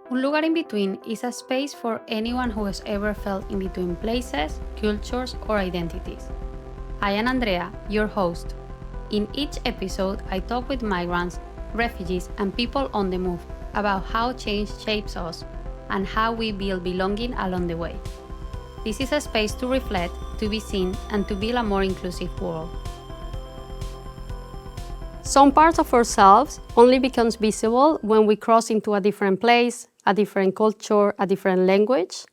Un lugar in between is a space for anyone who has ever felt in between places, cultures, or identities. I am Andrea, your host. In each episode, I talk with migrants, refugees, and people on the move about how change shapes us and how we build belonging along the way. This is a space to reflect, to be seen, and to build a more inclusive world. Some parts of ourselves only becomes visible when we cross into a different place, a different culture, a different language.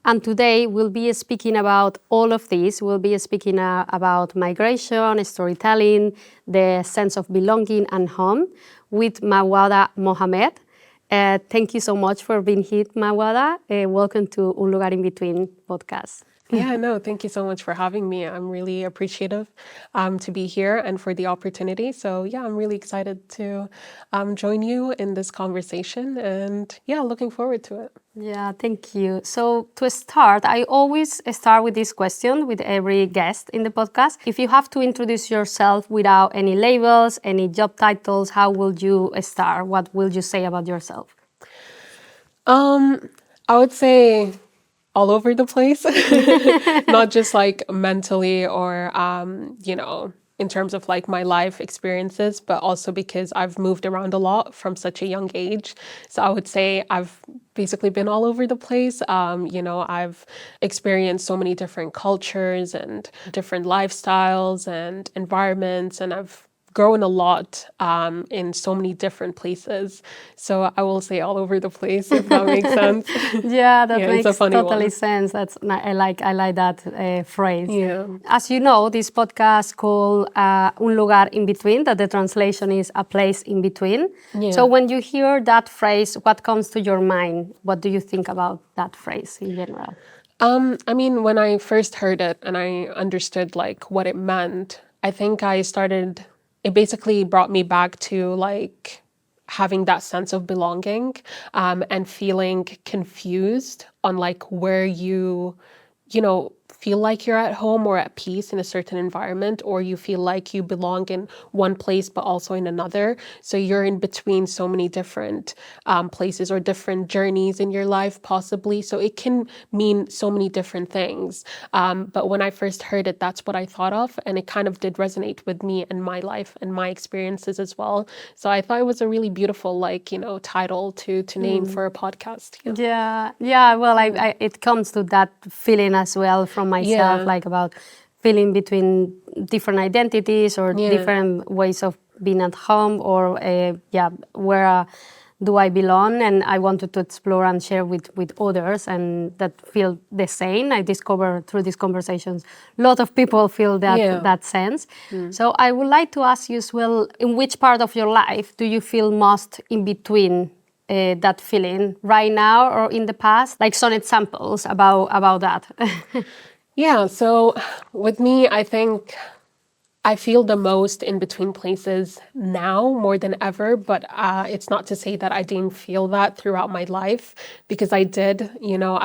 And today we'll be speaking about all of this. We'll be speaking about migration, storytelling, the sense of belonging and home with Mawada Mohamed. Thank you so much for being here, Mawada. Welcome to Un Lugar in Between podcast. Yeah, no, thank you so much for having me. I'm really appreciative to be here and for the opportunity. So yeah, I'm really excited to join you in this conversation and yeah, looking forward to it. Yeah, thank you. So to start, I always start with this question with every guest in the podcast. If you have to introduce yourself without any labels, any job titles, how will you start? What will you say about yourself? I would say all over the place, not just like mentally or, in terms of like my life experiences, but also because I've moved around a lot from such a young age. So I would say I've basically been all over the place. I've experienced so many different cultures and different lifestyles and environments, and I've grown a lot in so many different places. So I will say all over the place, if that makes sense. Yeah, that Yeah, makes it's a funny totally one. sense. I like that phrase. Yeah. As you know, this podcast called Un Lugar in Between, that the translation is a place in between. Yeah. So when you hear that phrase, what comes to your mind? What do you think about that phrase in general? When I first heard it and I understood like what it meant, I think it basically brought me back to like having that sense of belonging, and feeling confused on like where you feel like you're at home or at peace in a certain environment, or you feel like you belong in one place but also in another. So you're in between so many different places or different journeys in your life, possibly. So it can mean so many different things. But when I first heard it, that's what I thought of. And it kind of did resonate with me and my life and my experiences as well. So I thought it was a really beautiful, title to name for a podcast. Yeah. Well, it comes to that feeling as well from myself, Yeah. like about feeling between different identities or Yeah. different ways of being at home or where do I belong? And I wanted to explore and share with others and that feel the same. I discovered through these conversations, a lot of people feel that sense. So I would like to ask you as well, in which part of your life do you feel most in between that feeling right now or in the past? Like some examples about that. Yeah, so with me, I think I feel the most in between places now more than ever, but it's not to say that I didn't feel that throughout my life, because I did.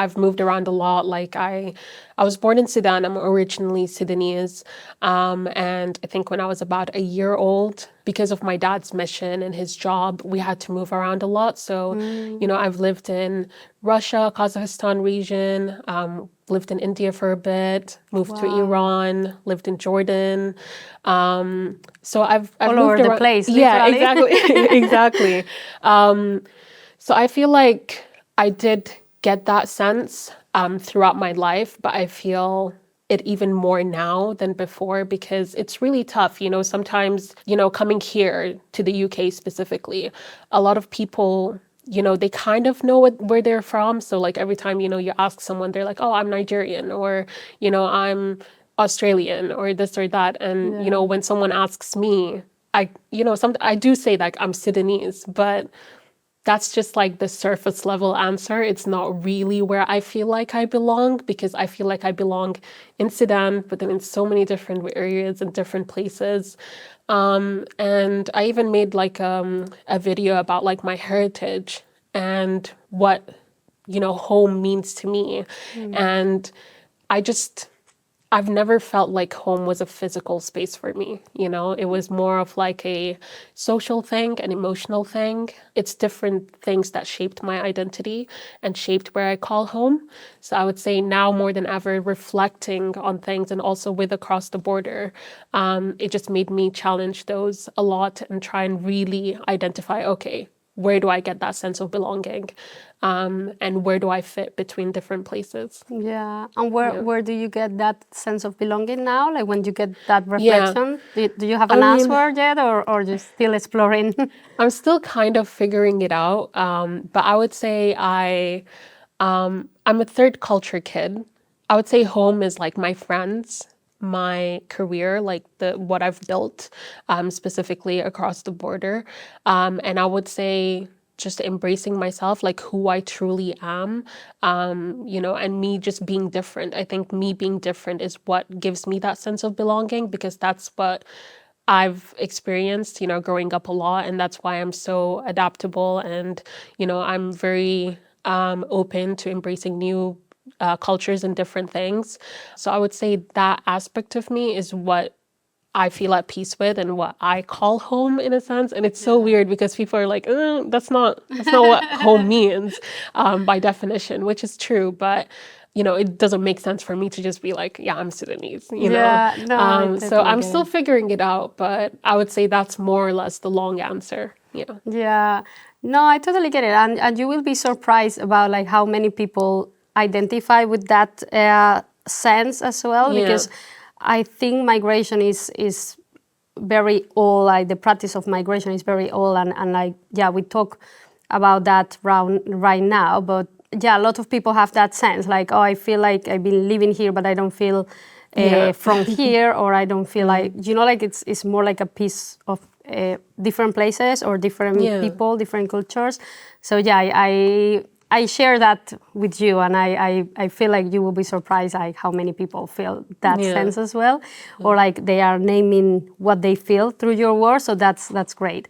I've moved around a lot. Like I was born in Sudan. I'm originally Sudanese, and I think when I was about a year old, because of my dad's mission and his job, we had to move around a lot. So, I've lived in Russia, Kazakhstan region, lived in India for a bit, moved to Iran, lived in Jordan. So I've All moved over the around. place, Yeah, literally. exactly, exactly. So I feel like I did get that sense throughout my life, but I feel it even more now than before, because it's really tough. Sometimes, coming here to the UK specifically, a lot of people, they kind of know where they're from. So like every time, you ask someone, they're like, oh, I'm Nigerian, or, I'm Australian, or this or that. And, when someone asks me, I do say like I'm Sudanese, but that's just like the surface level answer. It's not really where I feel like I belong, because I feel like I belong in Sudan, but then in so many different areas and different places. And I even made like a video about like my heritage and what, home means to me. And I just I've never felt like home was a physical space for me. It was more of like a social thing, an emotional thing. It's different things that shaped my identity and shaped where I call home. So I would say now more than ever, reflecting on things and also with Across the Border, it just made me challenge those a lot and try and really identify, okay, where do I get that sense of belonging? And where do I fit between different places? Yeah. And Yeah. where do you get that sense of belonging now? Like when you get that Yeah. reflection, do you have I an mean, answer yet, or you're still exploring? I'm still kind of figuring it out. But I would say I'm a third culture kid. I would say home is like my friends, my career, like the what I've built, specifically Across the Border. And I would say just embracing myself, like who I truly am, and me just being different. I think me being different is what gives me that sense of belonging because that's what I've experienced, growing up a lot, and that's why I'm so adaptable and, I'm very open to embracing new cultures and different things. So I would say that aspect of me is what I feel at peace with and what I call home in a sense. And it's so weird because people are like, that's not what home means by definition, which is true. But it doesn't make sense for me to just be like, yeah, I'm Sudanese. Yeah, no, I So totally I'm get still it. figuring it out, but I would say that's more or less the long answer. Yeah. Yeah, no, I totally get it, and you will be surprised about like how many people identify with that sense as well, Yeah. because I think migration is very old. Like the practice of migration is very old, and like yeah, we talk about that right now, but yeah, a lot of people have that sense like, oh, I feel like I've been living here, but I don't feel Yeah. from here, or I don't feel like like it's more like a piece of different places or different Yeah. people, different cultures. So yeah, I share that with you, and I feel like you will be surprised like how many people feel that Yeah. sense as well, or like they are naming what they feel through your words. So that's great.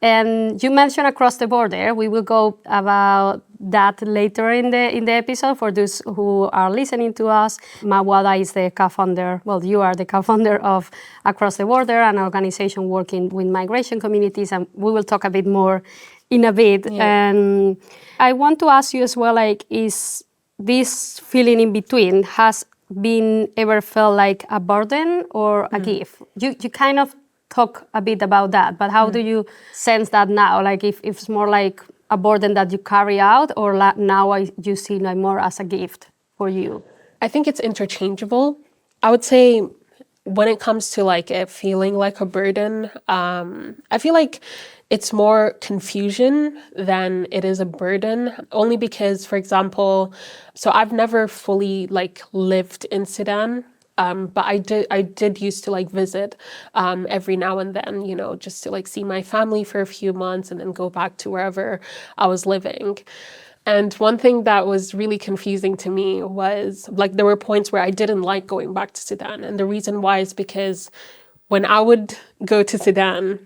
And you mentioned Across the Border. We will go about that later in the episode. For those who are listening to us, Mawada is the co-founder. Well, you are the co-founder of Across the Border, an organization working with migration communities, and we will talk a bit more in a bit. Yeah. And I want to ask you as well, like, is this feeling in between has been ever felt like a burden or a gift? You kind of talk a bit about that, but how do you sense that now? Like if it's more like a burden that you carry out, or now you see like more as a gift for you? I think it's interchangeable. I would say when it comes to like it feeling like a burden, I feel like it's more confusion than it is a burden. Only because, for example, so I've never fully like lived in Sudan. But I did used to like visit every now and then, just to like see my family for a few months and then go back to wherever I was living. And one thing that was really confusing to me was like there were points where I didn't like going back to Sudan. And the reason why is because when I would go to Sudan,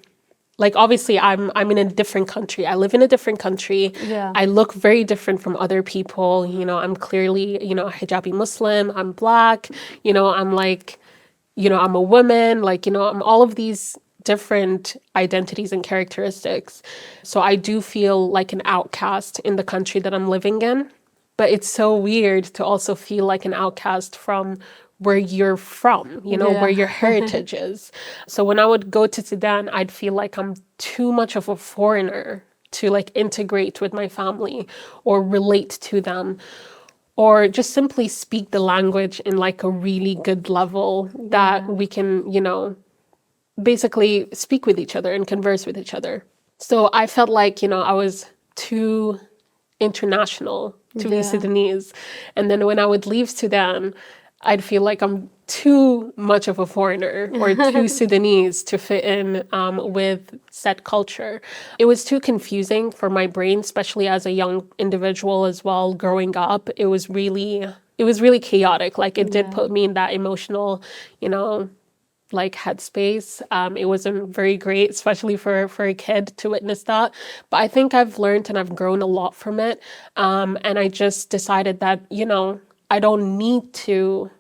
like obviously I'm in a different country. I live in a different country. Yeah. I look very different from other people. I'm clearly, a hijabi Muslim. I'm black. I'm like, I'm a woman. Like, I'm all of these different identities and characteristics. So I do feel like an outcast in the country that I'm living in. But it's so weird to also feel like an outcast from where you're from, where your Yeah. heritage is. So when I would go to Sudan, I'd feel like I'm too much of a foreigner to like integrate with my family or relate to them or just simply speak the language in like a really good level that Yeah. we can, basically speak with each other and converse with each other. So I felt like, I was too international to be Yeah. Sudanese. And then when I would leave Sudan, I'd feel like I'm too much of a foreigner or too Sudanese to fit in with said culture. It was too confusing for my brain, especially as a young individual as well, growing up. It was really chaotic. Like it did Yeah. put me in that emotional, like headspace. It wasn't very great, especially for a kid to witness that. But I think I've learned and I've grown a lot from it. And I just decided that, I don't need to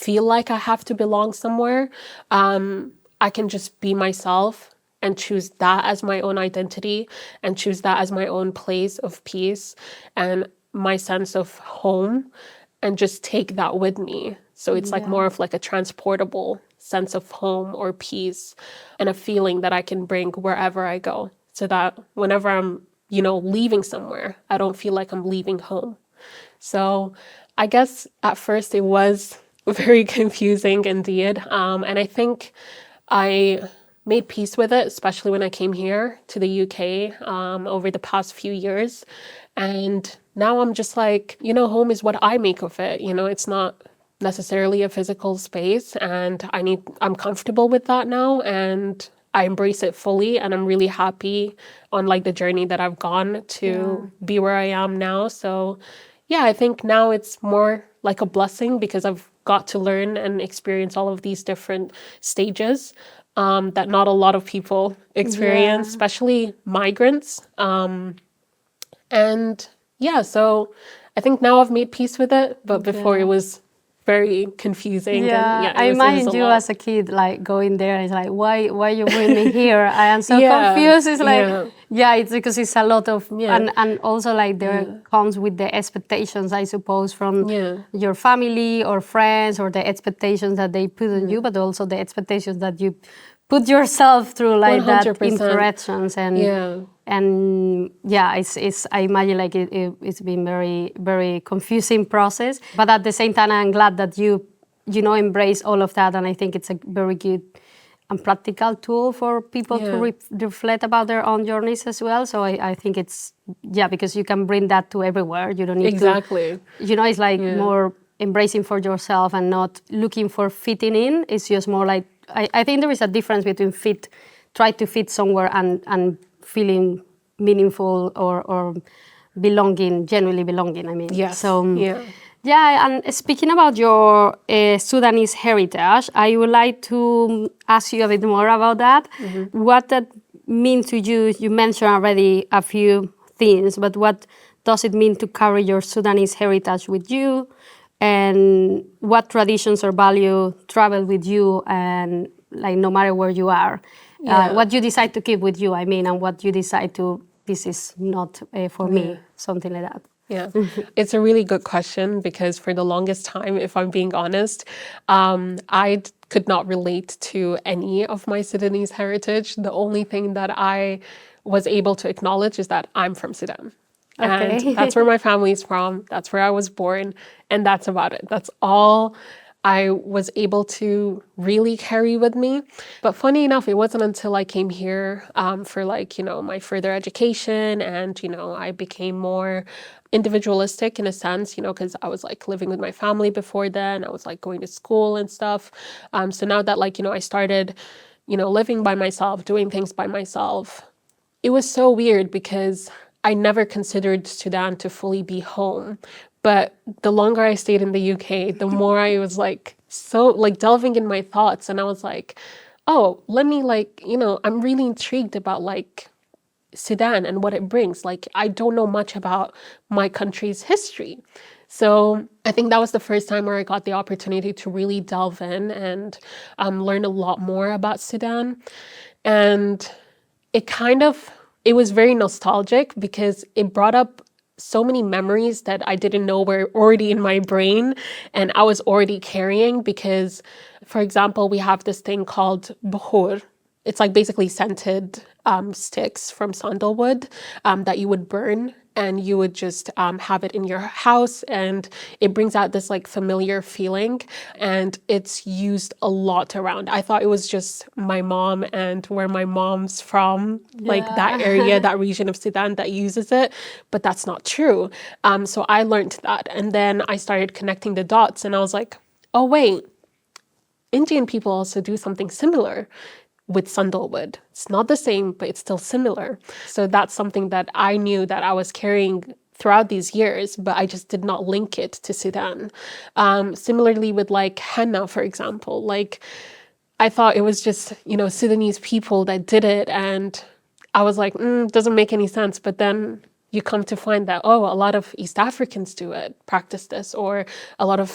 feel like I have to belong somewhere. I can just be myself and choose that as my own identity and choose that as my own place of peace and my sense of home and just take that with me. So it's like more of like a transportable sense of home or peace and a feeling that I can bring wherever I go so that whenever I'm, leaving somewhere, I don't feel like I'm leaving home. So I guess at first it was very confusing indeed. And I think I made peace with it, especially when I came here to the UK over the past few years. And now I'm just like, home is what I make of it. It's not necessarily a physical space, and I'm comfortable with that now, and I embrace it fully, and I'm really happy on like the journey that I've gone to be where I am now. So yeah, I think now it's more like a blessing because I've got to learn and experience all of these different stages that not a lot of people experience, especially migrants. And yeah, so I think now I've made peace with it, but before it was very confusing. Yeah, And I it was imagine a you lot. as a kid, like going there. It's like, why you bring me here? I am so Yeah, confused. It's like, yeah. it's because it's a lot of, Yeah. and also like there comes with the expectations, I suppose, from Yeah. your family or friends, or the expectations that they put on you, but also the expectations that you put yourself through, like that 100%. interactions and it's I imagine like it's been very very confusing process, but at the same time I'm glad that you embrace all of that, and I think it's a very good and practical tool for people to reflect about their own journeys as well. So I think it's because you can bring that to everywhere. You don't need to it's like more embracing for yourself and not looking for fitting in. It's just more like I think there is a difference between try to fit somewhere and feeling meaningful or belonging, genuinely belonging, I mean. Yes. So, and speaking about your Sudanese heritage, I would like to ask you a bit more about that. What that means to you? You mentioned already a few things, but what does it mean to carry your Sudanese heritage with you? And what traditions or value travel with you, and like no matter where you are, what you decide to keep with you, I mean, and what you decide to, this is not for me, something like that. Yeah, it's a really good question because for the longest time, if I'm being honest, could not relate to any of my Sudanese heritage. The only thing that I was able to acknowledge is that I'm from Sudan. Okay. And that's where my family's from. That's where I was born. And that's about it. That's all I was able to really carry with me. But funny enough, it wasn't until I came here for my further education and, I became more individualistic in a sense, because I was like living with my family before then. I was like going to school and stuff. So now that I started, living by myself, doing things by myself, it was so weird because I never considered Sudan to fully be home. But the longer I stayed in the UK, the more I was delving in my thoughts. And I was like, oh, let me I'm really intrigued about Sudan and what it brings. I don't know much about my country's history. So I think that was the first time where I got the opportunity to really delve in and learn a lot more about Sudan. And it was very nostalgic because it brought up so many memories that I didn't know were already in my brain and I was already carrying because, for example, we have this thing called bukhur. It's like basically scented sticks from sandalwood that you would burn and you would just have it in your house, and it brings out this familiar feeling, and it's used a lot around. I thought it was just my mom and where my mom's from, that area, that region of Sudan that uses it, but that's not true. So I learned that, and then I started connecting the dots, and I was like, oh wait, Indian people also do something similar with sandalwood. It's not the same, but it's still similar. So that's something that I knew that I was carrying throughout these years, but I just did not link it to Sudan. Similarly with henna, for example, I thought it was just, Sudanese people that did it. And I was like, doesn't make any sense. But then, you come to find that, oh, a lot of East Africans practice this, or a lot of,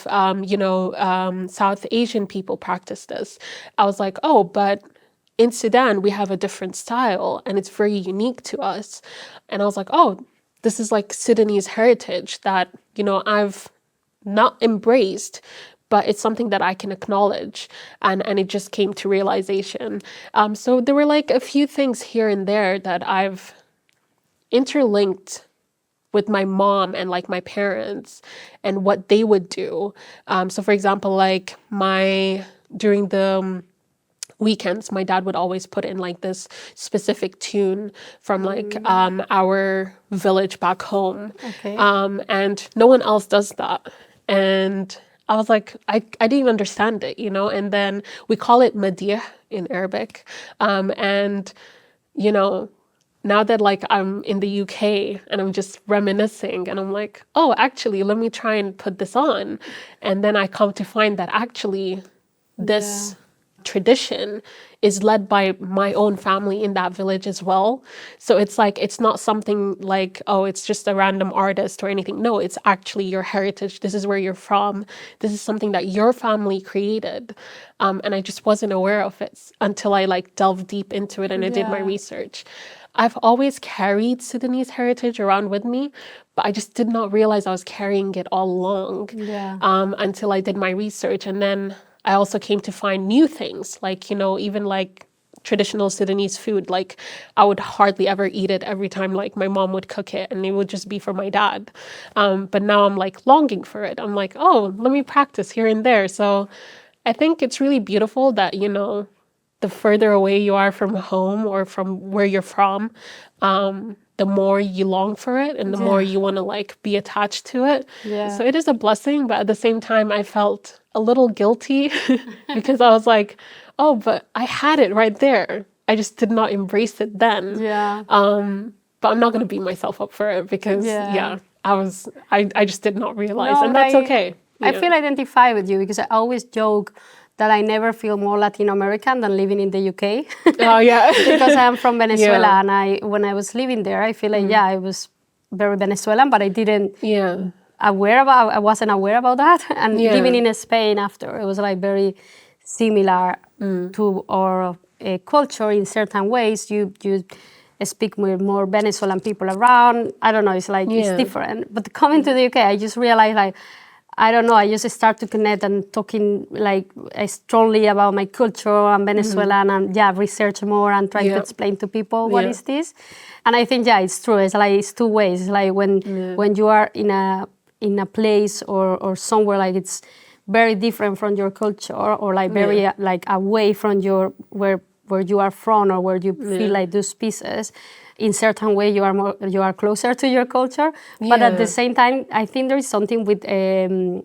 South Asian people practice this. I was like, oh, but in Sudan, we have a different style and it's very unique to us. And I was like, oh, this is like Sudanese heritage that, I've not embraced, but it's something that I can acknowledge. And it just came to realization. So there were like a few things here and there that I've interlinked with my mom and like my parents and what they would do. So for example, like during the weekends, my dad would always put in like this specific tune from like our village back home. Okay. And no one else does that. And I was like, I didn't even understand it, and then we call it Madiyah in Arabic. And, now that like I'm in the UK and I'm just reminiscing and I'm like, oh, actually, let me try and put this on. And then I come to find that actually this tradition is led by my own family in that village as well. So it's like, it's not something like, oh, it's just a random artist or anything. No, it's actually your heritage. This is where you're from. This is something that your family created. And I just wasn't aware of it until I like delved deep into it and I did my research. I've always carried Sudanese heritage around with me, but I just did not realize I was carrying it all along until I did my research. And then I also came to find new things, like, even like traditional Sudanese food. Like I would hardly ever eat it every time like my mom would cook it, and it would just be for my dad. But now I'm like longing for it. I'm like, oh, let me practice here and there. So I think it's really beautiful that, the further away you are from home or from where you're from, the more you long for it and the more you want to like be attached to it. Yeah. So it is a blessing, but at the same time, I felt a little guilty because I was like, oh, but I had it right there. I just did not embrace it then. Yeah. But I'm not going to beat myself up for it because, I just did not realize. No, and that's okay. I feel identified with you because I always joke that I never feel more Latin American than living in the UK. Oh, yeah. Because I'm from Venezuela, and when I was living there, I feel like, I was very Venezuelan, but I didn't I wasn't aware about that. And living in Spain after, it was like very similar to our culture in certain ways. You speak with more Venezuelan people around. I don't know, it's like, it's different. But coming to the UK, I just realized like, I don't know, I just start to connect and talking like strongly about my culture and Venezuelan and research more and try to explain to people what is this. And I think, it's true. It's like, it's two ways. It's like when you are in a place or somewhere like it's very different from your culture or like very like away from where you are from or where you feel like those pieces, in certain way you are closer to your culture. But at the same time, I think there is something with the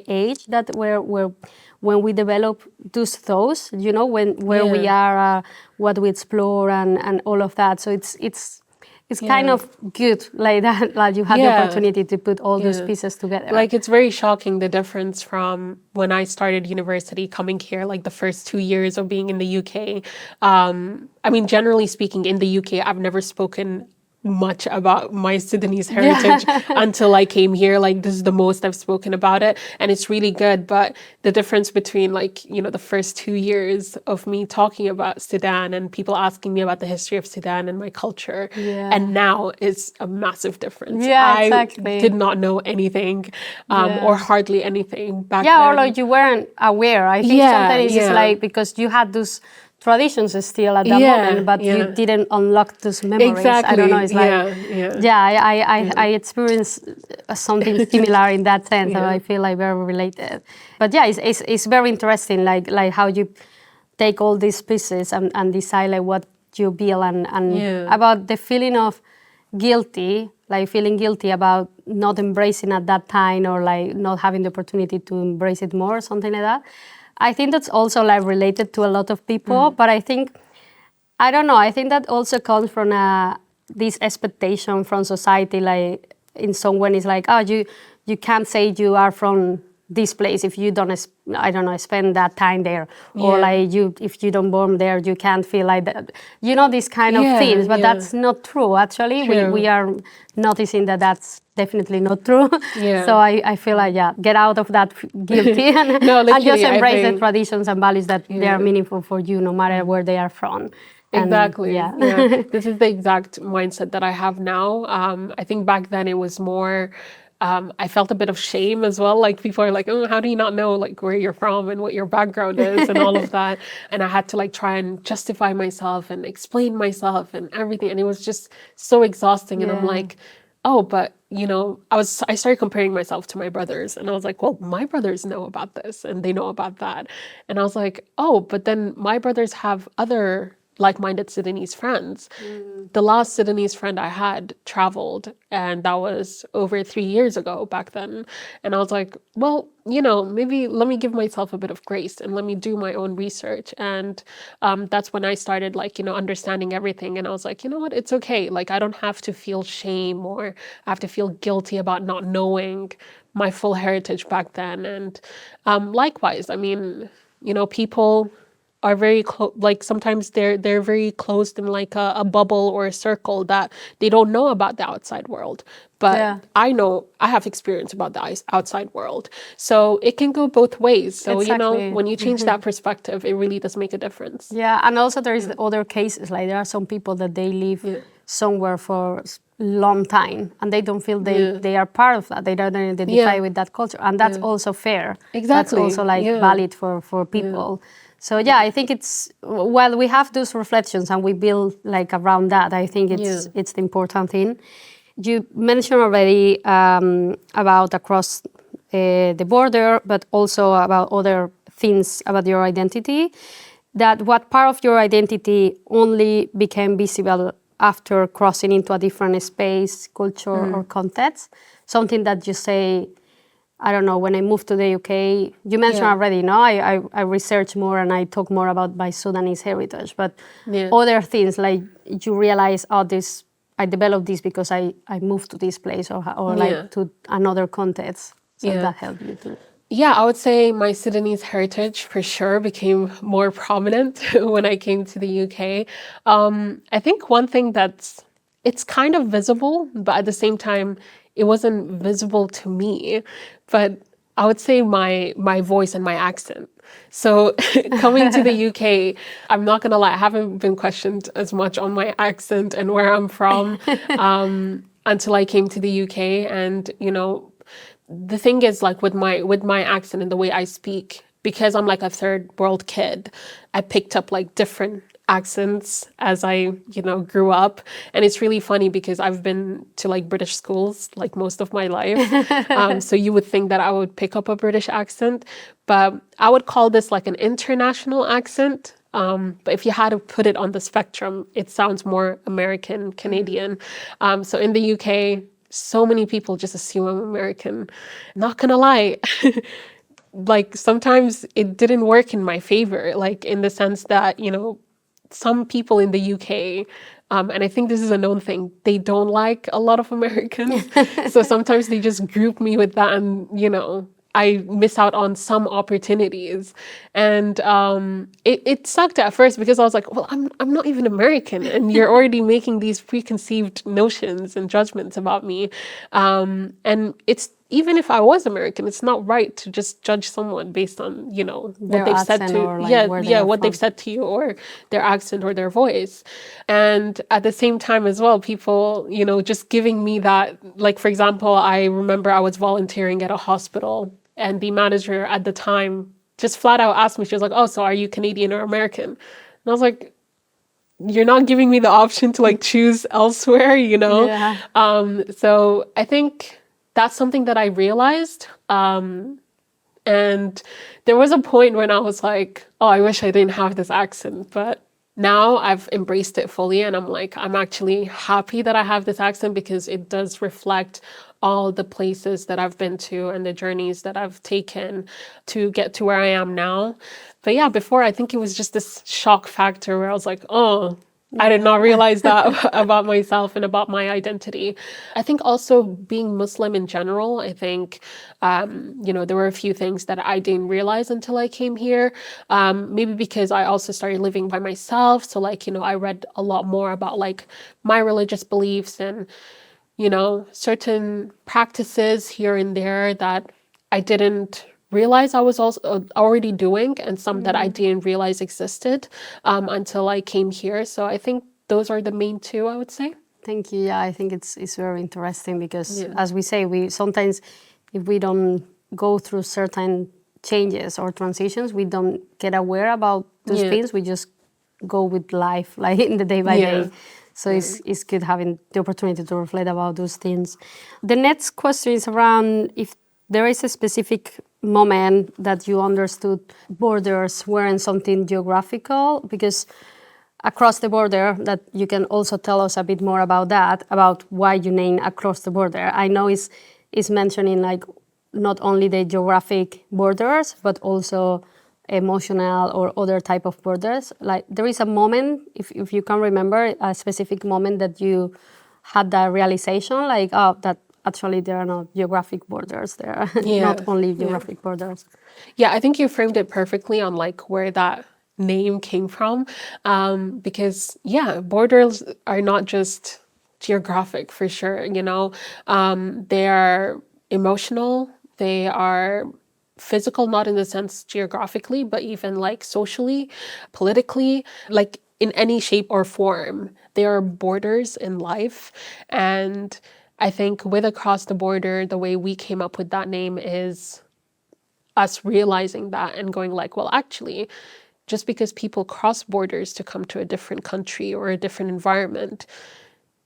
age that where when we develop those thoughts, where we are, what we explore and all of that. So it's kind of good like that, like you had the opportunity to put all those pieces together. Like it's very shocking the difference from when I started university coming here, like the first 2 years of being in the UK. I mean, generally speaking, in the UK, I've never spoken much about my Sudanese heritage until I came here. Like this is the most I've spoken about it, and it's really good. But the difference between like, the first 2 years of me talking about Sudan and people asking me about the history of Sudan and my culture and now is a massive difference. Exactly. I did not know anything or hardly anything back then. Or like you weren't aware. I think sometimes it's like because you had those traditions still at that moment, but you didn't unlock those memories. Exactly. I don't know. It's like, I experienced something similar in that sense, and I feel like very related. But it's very interesting, like how you take all these pieces and decide like what you build and about the feeling of guilty, like feeling guilty about not embracing at that time or like not having the opportunity to embrace it more or something like that. I think that's also like related to a lot of people, but I think, I don't know, I think that also comes from this expectation from society, like in someone is like, oh, you can't say you are from this place if you don't, I don't know, spend that time there, or like if you don't born there, you can't feel like that. You know, these kind of things, but that's not true. Actually, we are noticing that that's definitely not true. So I feel like, get out of that guilty and, and just embrace the traditions and values that they are meaningful for you, no matter where they are from. Exactly. This is the exact mindset that I have now. I think back then it was more, I felt a bit of shame as well. Like people are like, oh, how do you not know like where you're from and what your background is and all of that. And I had to like try and justify myself and explain myself and everything. And it was just so exhausting. And I'm like, oh, but you know, I started comparing myself to my brothers, and I was like, well, my brothers know about this and they know about that. And I was like, oh, but then my brothers have other like-minded Sudanese friends. The last Sudanese friend I had traveled, and that was over 3 years ago back then. And I was like, well, you know, maybe let me give myself a bit of grace and let me do my own research. And that's when I started like, you know, understanding everything. And I was like, you know what, it's okay. Like, I don't have to feel shame or I have to feel guilty about not knowing my full heritage back then. And likewise, I mean, you know, people are very like sometimes they're very closed in like a bubble or a circle that they don't know about the outside world. But I know I have experience about the outside world, so it can go both ways. So you know, when you change that perspective, it really does make a difference. And also there is other cases, like there are some people that they live somewhere for long time and they don't feel they are part of that, they don't identify with that culture, and that's also fair. That's also like valid for people. So I think it's, while we have those reflections and we build like around that, I think it's the important thing. You mentioned already about across the border, but also about other things about your identity, that what part of your identity only became visible after crossing into a different space, culture, or context. Something that you say, I don't know, when I moved to the UK, you mentioned already, no? I research more and I talk more about my Sudanese heritage, but other things like you realize, oh, I developed this because I moved to this place or like to another context. So that helped you too. Yeah, I would say my Sudanese heritage for sure became more prominent when I came to the UK. I think one thing it's kind of visible, but at the same time, it wasn't visible to me. But I would say my voice and my accent. So coming to the UK, I'm not gonna lie, I haven't been questioned as much on my accent and where I'm from until I came to the UK. And you know, the thing is, like with my accent and the way I speak, because I'm like a third world kid, I picked up like different accents as I, you know, grew up. And it's really funny because I've been to like British schools like most of my life. So you would think that I would pick up a British accent, but I would call this like an international accent. But if you had to put it on the spectrum, it sounds more American, Canadian. So in the UK, so many people just assume I'm American. Not gonna lie. Like sometimes it didn't work in my favor, like in the sense that, you know, some people in the UK, and I think this is a known thing, they don't like a lot of Americans. So sometimes they just group me with that and, you know, I miss out on some opportunities. And it sucked at first because I was like, well, I'm not even American and you're already making these preconceived notions and judgments about me. And it's, even if I was American, it's not right to just judge someone based on, you know, what they've said to what they've said to you or their accent or their voice. And at the same time as well, people, you know, just giving me that, like, for example, I remember I was volunteering at a hospital and the manager at the time just flat out asked me, she was like, oh, so are you Canadian or American? And I was like, you're not giving me the option to like choose elsewhere, you know? So I think that's something that I realized. And there was a point when I was like, oh, I wish I didn't have this accent. But now I've embraced it fully. And I'm like, I'm actually happy that I have this accent because it does reflect all the places that I've been to and the journeys that I've taken to get to where I am now. But yeah, before I think it was just this shock factor where I was like, oh, I did not realize that about myself and about my identity. I think also being Muslim in general, I think, there were a few things that I didn't realize until I came here. Maybe because I also started living by myself. So I read a lot more about my religious beliefs and, certain practices here and there that I didn't realize I was also already doing, and some that I didn't realize existed until I came here. So I think those are the main two, I would say. Thank you. Yeah, I think it's very interesting because, Yeah. as we say, we sometimes, if we don't go through certain changes or transitions, we don't get aware about those Yeah. things. We just go with life, like in the day by Yeah. day. So it's good having the opportunity to reflect about those things. The next question is around if there is a specific moment that you understood borders weren't something geographical, because across the border, that you can also tell us a bit more about that, about why you name across the border. I know it's mentioning not only the geographic borders, but also emotional or other type of borders. Like there is a moment, if you can remember a specific moment that you had that realization, that actually there are no geographic borders there, not Yeah. only Yeah. geographic borders. Yeah, I think you framed it perfectly on where that name came from. Because yeah, borders are not just geographic for sure, they are emotional, they are physical, not in the sense geographically, but even socially, politically, in any shape or form. There are borders in life. And I think with Across the Border, the way we came up with that name is us realizing that and going well, actually, just because people cross borders to come to a different country or a different environment,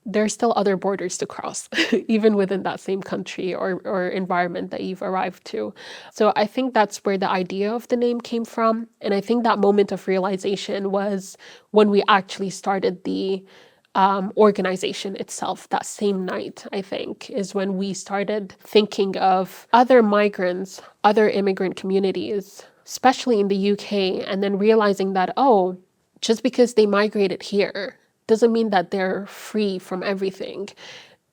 there are still other borders to cross, even within that same country or environment that you've arrived to. So I think that's where the idea of the name came from. And I think that moment of realization was when we actually started the organization itself. That same night, I think, is when we started thinking of other migrants, other immigrant communities, especially in the UK, and then realizing that, oh, just because they migrated here doesn't mean that they're free from everything.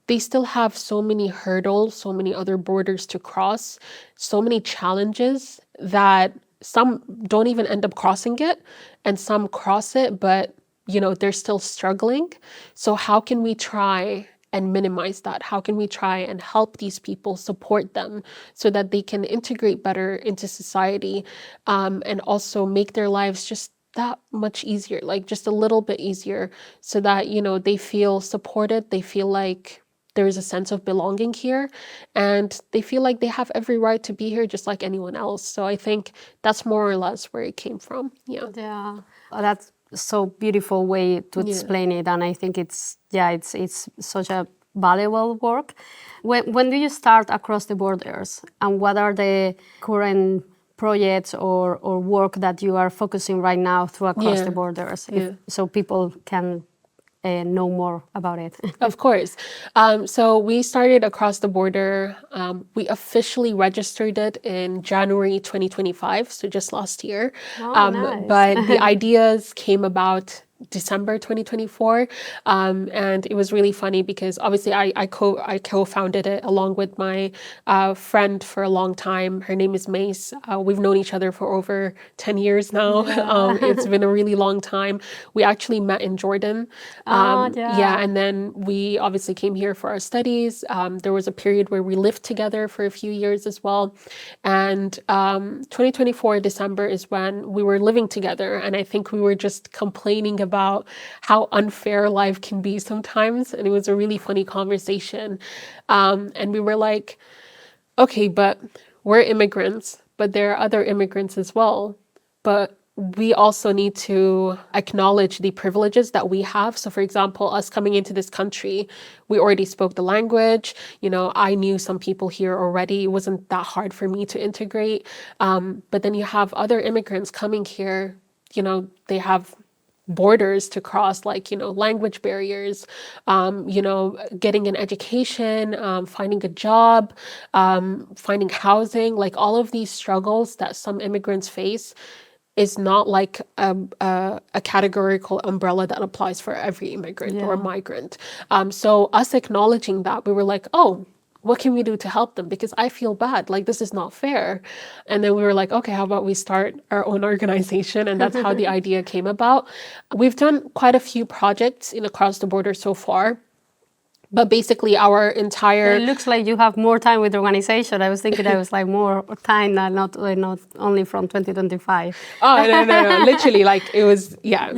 They still have so many hurdles, so many other borders to cross, so many challenges that some don't even end up crossing it, and some cross it, but they're still struggling. So how can we try and minimize that? How can we try and help these people, support them so that they can integrate better into society, and also make their lives just that much easier, just a little bit easier, so that, they feel supported, they feel like there is a sense of belonging here, and they feel like they have every right to be here just like anyone else. So I think that's more or less where it came from. Yeah. Yeah, that's so beautiful way to explain it, and I think it's such a valuable work. When do you start Across the Borders, and what are the current projects or work that you are focusing right now through Across the Yeah. Borders, Yeah. so people can know more about it? Of course. So we started Across the Border. We officially registered it in January 2025, so just last year. Oh, nice. But the ideas came about December 2024. And it was really funny because obviously I co-founded it along with my friend for a long time. Her name is Mace. We've known each other for over 10 years now. Yeah. It's been a really long time. We actually met in Jordan. Yeah. And then we obviously came here for our studies. There was a period where we lived together for a few years as well. And 2024 December is when we were living together. And I think we were just complaining about how unfair life can be sometimes. And it was a really funny conversation. And we were like, okay, but we're immigrants, but there are other immigrants as well. But we also need to acknowledge the privileges that we have. So for example, us coming into this country, we already spoke the language. I knew some people here already. It wasn't that hard for me to integrate. But then you have other immigrants coming here, they have borders to cross, language barriers, getting an education, finding a job, finding housing, all of these struggles that some immigrants face. is not like a categorical umbrella that applies for every immigrant or Yeah. migrant. So us acknowledging that, we were like, oh, what can we do to help them? Because I feel bad, like this is not fair. And then we were like, okay, how about we start our own organization? And that's how the idea came about. We've done quite a few projects in Across the Border so far. But basically our entire... It looks like you have more time with the organization. I was thinking I was like more time, not only from 2025. Oh, no. Literally, like it was, yeah.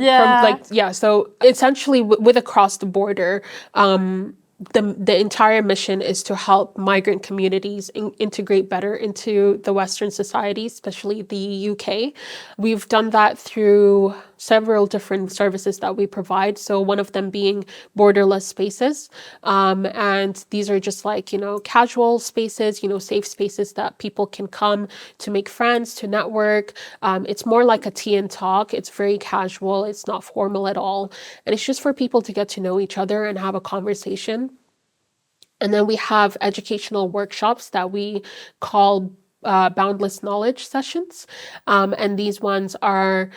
Yeah. So essentially with Across the Border, the entire mission is to help migrant communities integrate better into the Western society, especially the UK. We've done that through several different services that we provide. So one of them being borderless spaces. And these are just like, casual spaces, safe spaces that people can come to make friends, to network. It's more like a tea and talk. It's very casual. It's not formal at all. And it's just for people to get to know each other and have a conversation. And then we have educational workshops that we call boundless knowledge sessions. And these ones are,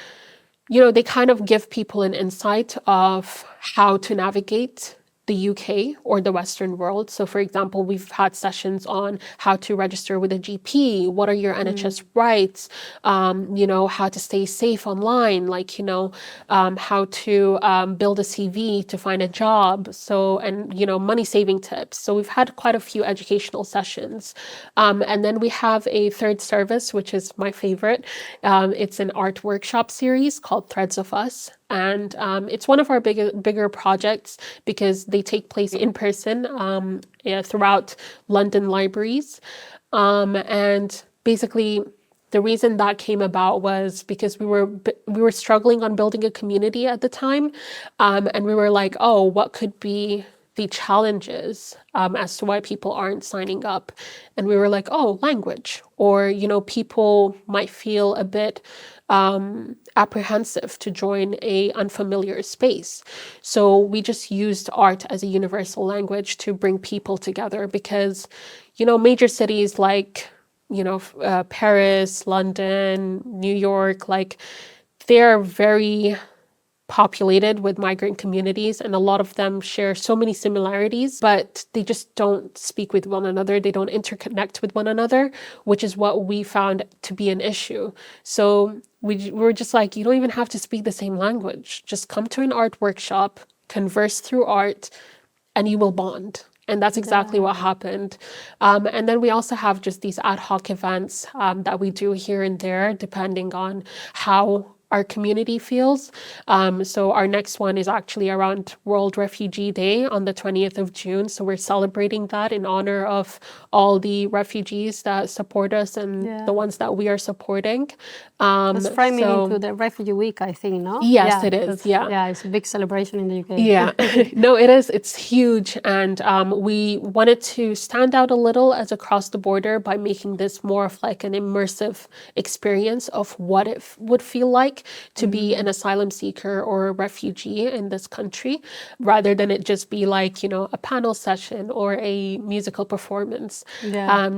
they kind of give people an insight of how to navigate the UK or the Western world. So for example, we've had sessions on how to register with a GP, what are your NHS rights, how to stay safe online, how to build a CV to find a job. So, and, money saving tips. So we've had quite a few educational sessions. And then we have a third service, which is my favorite. It's an art workshop series called Threads of Us. And it's one of our bigger projects because they take place in person throughout London libraries. And basically, the reason that came about was because we were struggling on building a community at the time. And we were like, oh, what could be the challenges as to why people aren't signing up? And we were like, oh, language. Or, people might feel a bit apprehensive to join a unfamiliar space. So we just used art as a universal language to bring people together because, major cities like, Paris, London, New York, they're very populated with migrant communities, and a lot of them share so many similarities, but they just don't speak with one another. They don't interconnect with one another, which is what we found to be an issue. So we were just like, you don't even have to speak the same language. Just come to an art workshop, converse through art, and you will bond. And that's exactly what happened. And then we also have just these ad hoc events that we do here and there, depending on how our community feels. So our next one is actually around World Refugee Day on the 20th of June. So we're celebrating that in honor of all the refugees that support us and the ones that we are supporting. It's framing into the Refugee Week, I think, no? Yes, it is. Yeah, it's a big celebration in the UK. Yeah, no, it is. It's huge. And we wanted to stand out a little as Across the Border by making this more of like an immersive experience of what it would feel like to be an asylum seeker or a refugee in this country, rather than it just be like, a panel session or a musical performance.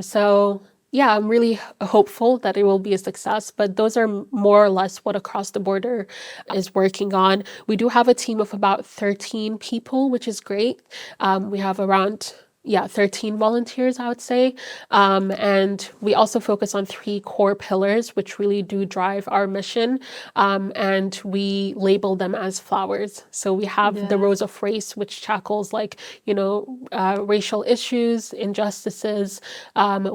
So yeah, I'm really hopeful that it will be a success, but those are more or less what Across the Border is working on. We do have a team of about 13 people, which is great. We have around 13 volunteers, I would say. And we also focus on 3 core pillars, which really do drive our mission. And we label them as flowers. So we have the Rose of Race, which tackles racial issues, injustices.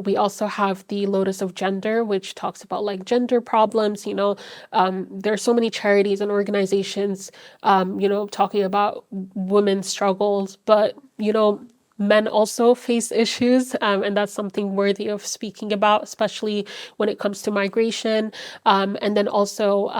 We also have the Lotus of Gender, which talks about gender problems. There are so many charities and organizations, talking about women's struggles, but, men also face issues, and that's something worthy of speaking about, especially when it comes to migration. And then also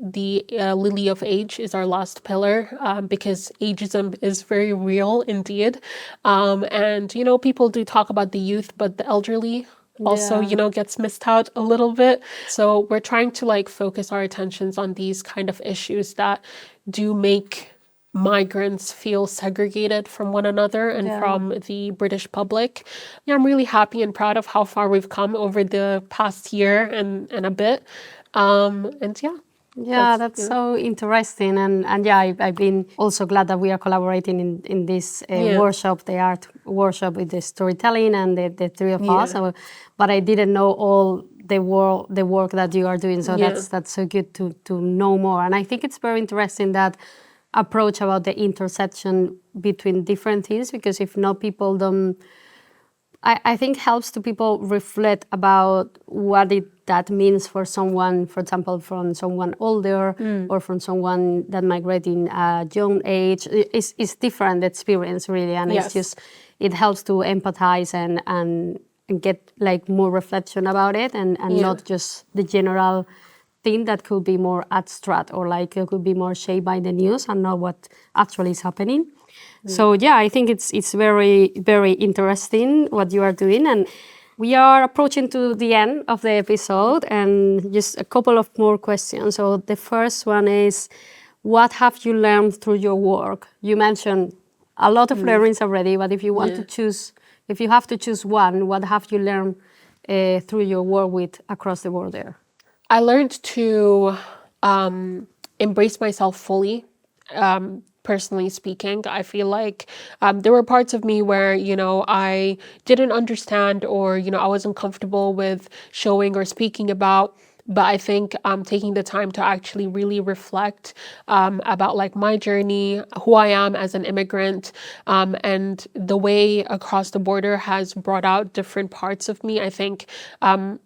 the Lily of Age is our last pillar, because ageism is very real indeed. And, people do talk about the youth, but the elderly also, gets missed out a little bit. So we're trying to focus our attentions on these kind of issues that do make migrants feel segregated from one another and from the British public. I'm really happy and proud of how far we've come over the past year and a bit. And yeah. Yeah, that's so interesting, and yeah, I've been also glad that we are collaborating in this workshop, the art workshop with the storytelling and the three of us. So, but I didn't know all the work that you are doing, so that's so good to know more. And I think it's very interesting that approach about the intersection between different things, because if not, people don't. I think helps to people reflect about what that means for someone, for example, from someone older or from someone that migrating at a young age. It's different experience really, and it's just it helps to empathize and get like more reflection about it, and not just the general thing that could be more abstract or like it could be more shaped by the news and not what actually is happening. So yeah, I think it's very, very interesting what you are doing, and we are approaching to the end of the episode, and just a couple of more questions. So the first one is, what have you learned through your work? You mentioned a lot of learnings already, but if you want to choose, if you have to choose one, what have you learned through your work with across the border? I learned to embrace myself fully. Personally speaking, I feel like there were parts of me where, I didn't understand, or, I wasn't comfortable with showing or speaking about. But I think taking the time to actually really reflect about like my journey, who I am as an immigrant, and the way across the border has brought out different parts of me, I think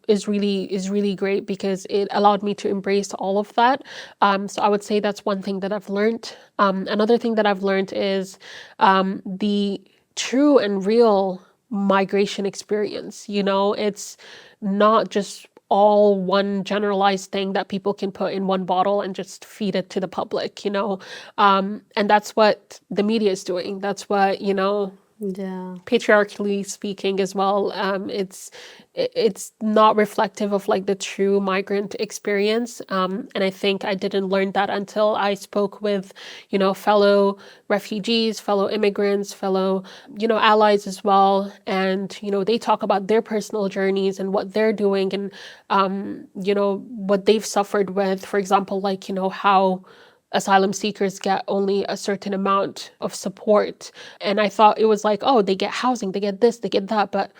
is really great, because it allowed me to embrace all of that. So I would say that's one thing that I've learned. Another thing that I've learned is the true and real migration experience. It's not just all one generalized thing that people can put in one bottle and just feed it to the public. And that's what the media is doing. That's what, Yeah. patriarchally speaking as well, it's not reflective of like the true migrant experience, and I think I didn't learn that until I spoke with fellow refugees, fellow immigrants, fellow allies as well, and they talk about their personal journeys and what they're doing, and what they've suffered with, for example, like how asylum seekers get only a certain amount of support. And I thought it was like, oh, they get housing, they get this, they get that. But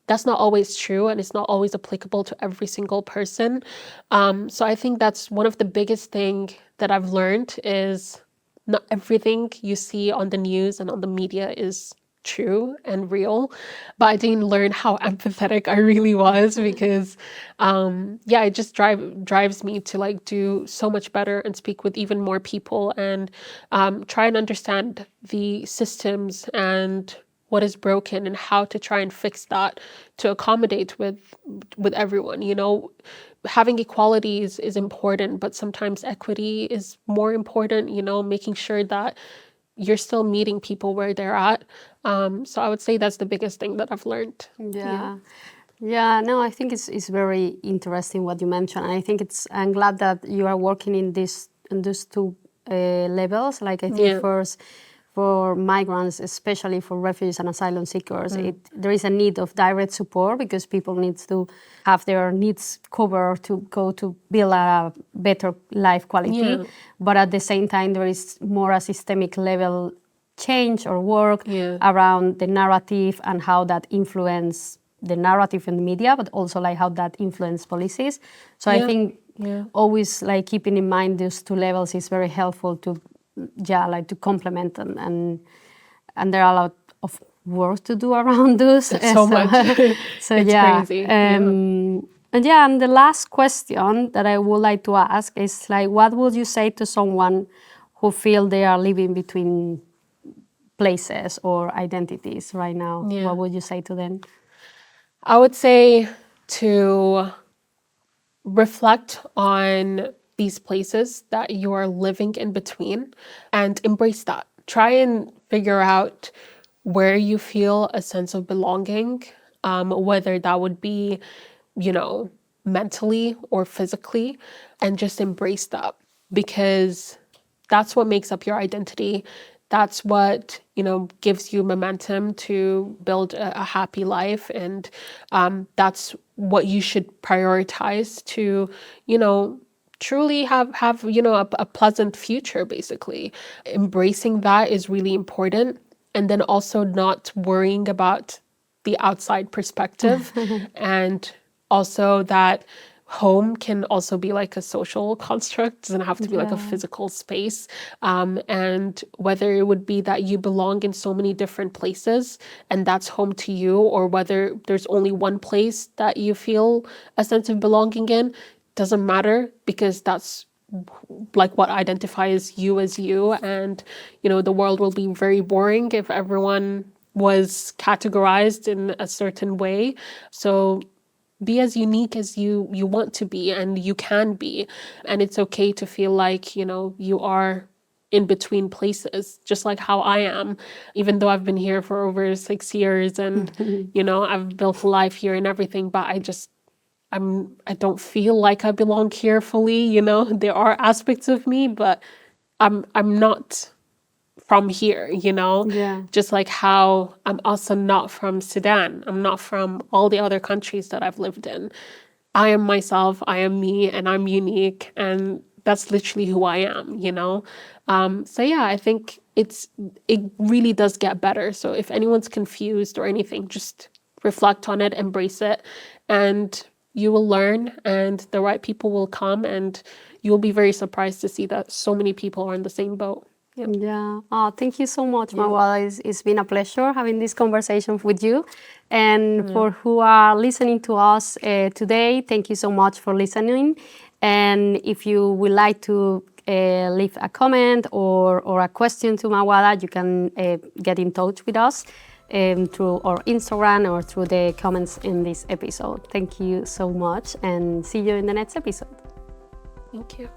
that's not always true, and it's not always applicable to every single person. So I think that's one of the biggest thing that I've learned is not everything you see on the news and on the media is true and real, but I didn't learn how empathetic I really was, because it just drives me to like do so much better and speak with even more people, and try and understand the systems and what is broken and how to try and fix that to accommodate with everyone. Having equalities is important, but sometimes equity is more important, making sure that you're still meeting people where they're at. So I would say that's the biggest thing that I've learned. Yeah, no, I think it's very interesting what you mentioned. I think I'm glad that you are working in these two levels. Like I think first for migrants, especially for refugees and asylum seekers, there is a need of direct support, because people need to have their needs covered to go to build a better life quality. But at the same time, there is more a systemic level change or work around the narrative and how that influence the narrative in the media, but also like how that influence policies. So I think always like keeping in mind those two levels is very helpful to to complement, and there are a lot of work to do around those. So much. So it's crazy. And the last question that I would like to ask is like, what would you say to someone who feel they are living between places or identities right now? What would you say to them? I would say to reflect on these places that you are living in between and embrace that. Try and figure out where you feel a sense of belonging, whether that would be, mentally or physically, and just embrace that, because that's what makes up your identity. that's what, gives you momentum to build a happy life. And that's what you should prioritize to, truly have a pleasant future, basically. Embracing that is really important. And then also not worrying about the outside perspective. And also that home can also be like a social construct, doesn't have to be like a physical space. And whether it would be that you belong in so many different places and that's home to you, or whether there's only one place that you feel a sense of belonging in, doesn't matter, because that's like what identifies you as you. And the world will be very boring if everyone was categorized in a certain way. So be as unique as you want to be, and you can be. And it's okay to feel like, you are in between places, just like how I am, even though I've been here for over 6 years and, I've built a life here and everything, but I don't feel like I belong here fully. There are aspects of me, but I'm not from here, Yeah. just like how I'm also not from Sudan. I'm not from all the other countries that I've lived in. I am myself, I am me, and I'm unique, and that's literally who I am. So yeah, I think it really does get better. So if anyone's confused or anything, just reflect on it, embrace it, and you will learn, and the right people will come, and you'll be very surprised to see that so many people are in the same boat. Yep. Yeah. Oh, thank you so much, Mawada. It's been a pleasure having this conversation with you. And for who are listening to us today, thank you so much for listening. And if you would like to leave a comment or a question to Mawada, you can get in touch with us through our Instagram or through the comments in this episode. Thank you so much, and see you in the next episode. Thank you.